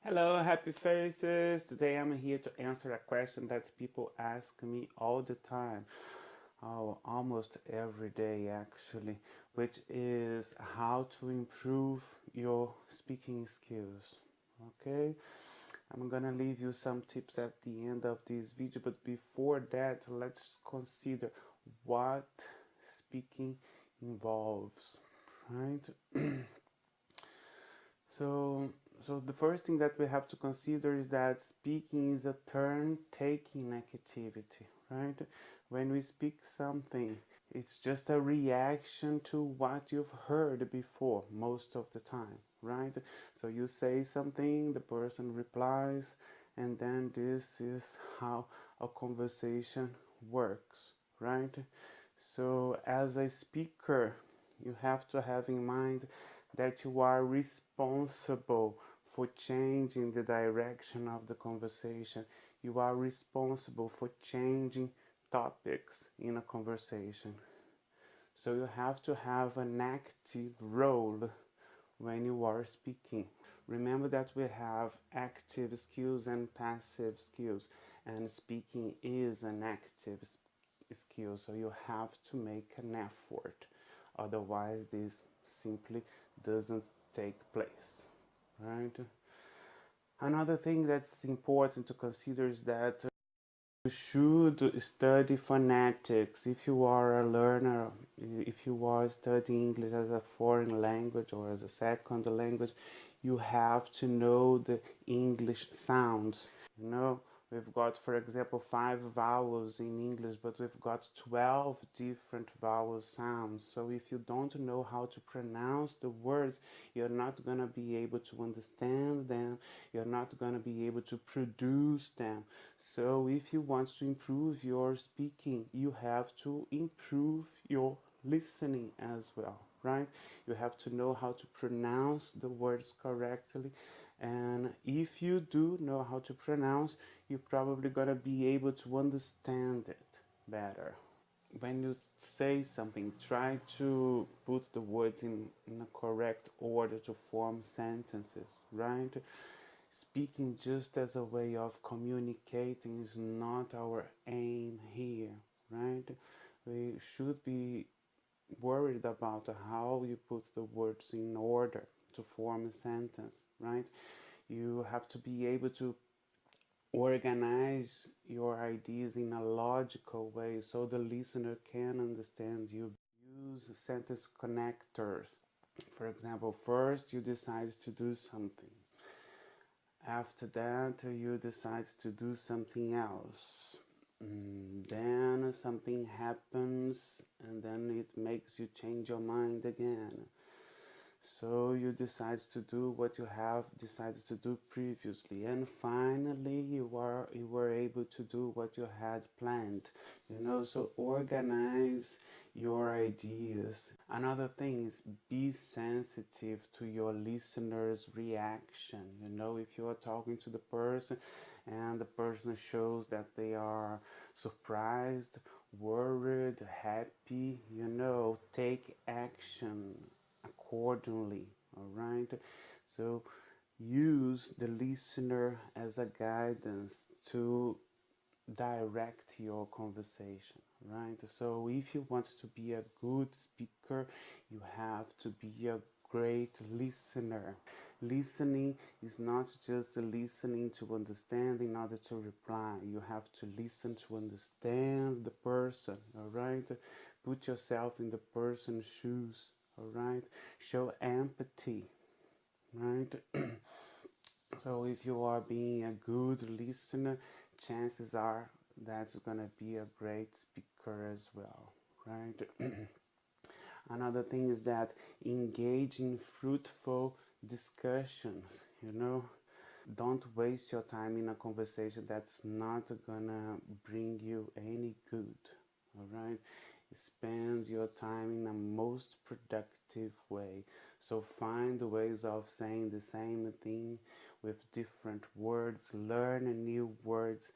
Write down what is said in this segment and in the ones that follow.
Hello, happy faces. Today I'm here to answer a question that people ask me all the time. Oh, almost every day actually, which is how to improve your speaking skills. Okay? I'm gonna leave you some tips at the end of this video, but before that, let's consider what speaking involves, right? So, so the first thing that we have to consider is that speaking is a turn-taking activity, right? When we speak something, it's just a reaction to what you've heard before most of the time, right? So you say something, the person replies, and then this is how a conversation works, right? So as a speaker, you have to have in mind that you are responsible for changing the direction of the conversation. You are responsible for changing topics in a conversation. So you have to have an active role when you are speaking. Remember that we have active skills and passive skills, and speaking is an active skill, so you have to make an effort. Otherwise, this simply doesn't take place, right? Another thing that's important to consider is that you should study phonetics. If you are a learner, if you are studying English as a foreign language or as a second language, you have to know the English sounds. We've got, for example, 5 vowels in English, but we've got 12 different vowel sounds. So if you don't know how to pronounce the words, you're not going to be able to understand them. You're not going to be able to produce them. So if you want to improve your speaking, you have to improve your listening as well, right? You have to know how to pronounce the words correctly. And if you do know how to pronounce, you're probably gonna be able to understand it better. When you say something, try to put the words in a correct order to form sentences, right? Speaking just as a way of communicating is not our aim here, right? We should be worried about how you put the words in order to form a sentence, right? You have to be able to organize your ideas in a logical way so the listener can understand you. Use sentence connectors. For example, first you decide to do something. After that, you decide to do something else. Then something happens and then it makes you change your mind again. So you decide to do what you have decided to do previously, and finally you were able to do what you had planned. So organize your ideas. Another thing is be sensitive to your listener's reaction. If you are talking to the person and the person shows that they are surprised, worried, happy, take action accordingly. All right, so use the listener as a guidance to direct your conversation, right? So if you want to be a good speaker, you have to be a great listener. Listening is not just listening to understand in order to reply. You have to listen to understand the person, all right? Put yourself in the person's shoes, all right? Show empathy, right? So if you are being a good listener, chances are that's gonna be a great speaker as well, right? Another thing is that engage in fruitful discussions. Don't waste your time in a conversation that's not gonna bring you any good. All right, spend your time in a most productive way. So find ways of saying the same thing with different words. Learn new words.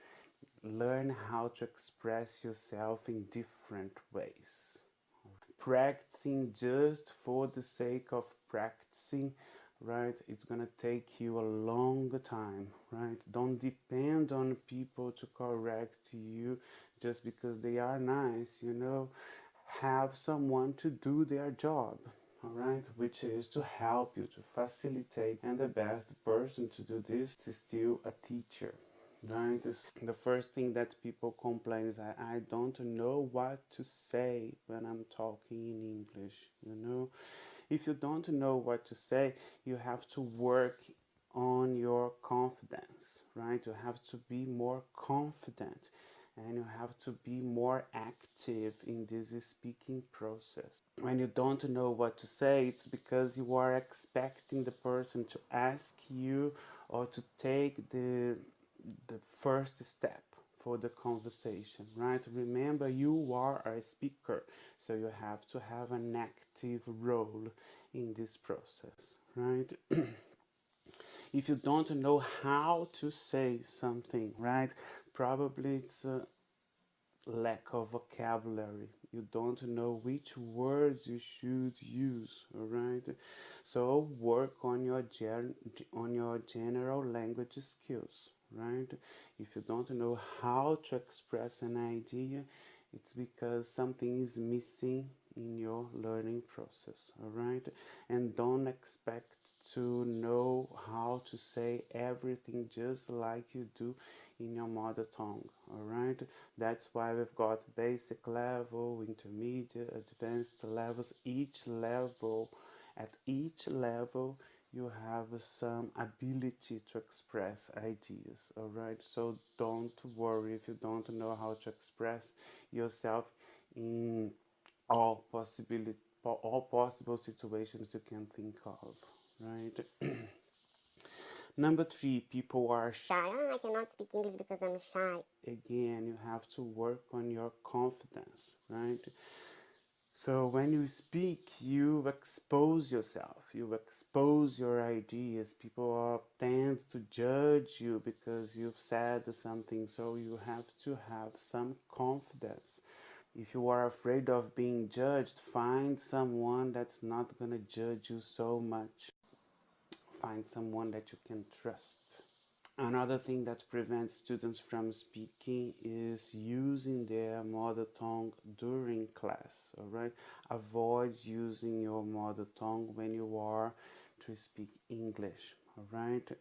Learn how to express yourself in different ways. Practicing just for the sake of practicing right? It's gonna take you a long time, right? Don't depend on people to correct you just because they are nice, you know. Have someone to do their job, all right, which is to help you, to facilitate. And the best person to do this is still a teacher, right? The first thing that people complain is I don't know what to say when I'm talking in English, you know. If you don't know what to say, you have to work on your confidence, right? You have to be more confident, and you have to be more active in this speaking process. When you don't know what to say, it's because you are expecting the person to ask you or to take the first step for the conversation, right? Remember, you are a speaker, so you have to have an active role in this process, right? If you don't know how to say something, right, probably it's a lack of vocabulary. You don't know which words you should use, all right? So work on your general language skills, right? If you don't know how to express an idea, it's because something is missing in your learning process, all right? And don't expect to know how to say everything just like you do in your mother tongue, all right? That's why we've got basic level, intermediate, advanced levels. At each level, you have some ability to express ideas, all right? So don't worry if you don't know how to express yourself in all possible situations you can think of, right? Number 3, people are shy. I cannot speak English because I'm shy. Again, you have to work on your confidence, right? So when you speak, you expose yourself, you expose your ideas. People tend to judge you because you've said something, so you have to have some confidence. If you are afraid of being judged, find someone that's not gonna judge you so much. Find someone that you can trust. Another thing that prevents students from speaking is using their mother tongue during class, all right? Avoid using your mother tongue when you are to speak English, all right?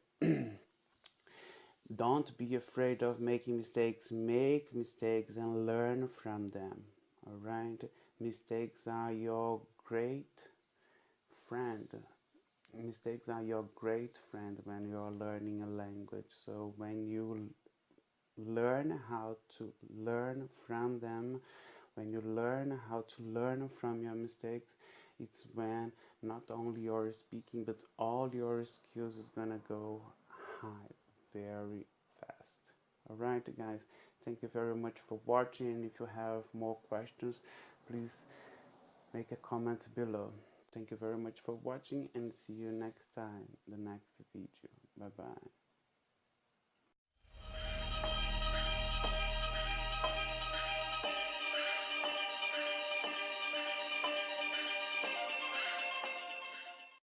Don't be afraid of making mistakes. Make mistakes and learn from them, all right? Mistakes are your great friend. Mistakes are your great friend when you're learning a language. So when you learn how to learn from them, when you learn how to learn from your mistakes, it's when not only your speaking but all your skills is gonna go high very fast. All right, guys, thank you very much for watching. If you have more questions, please make a comment below. Thank you very much for watching, and see you next time, the next video. Bye bye.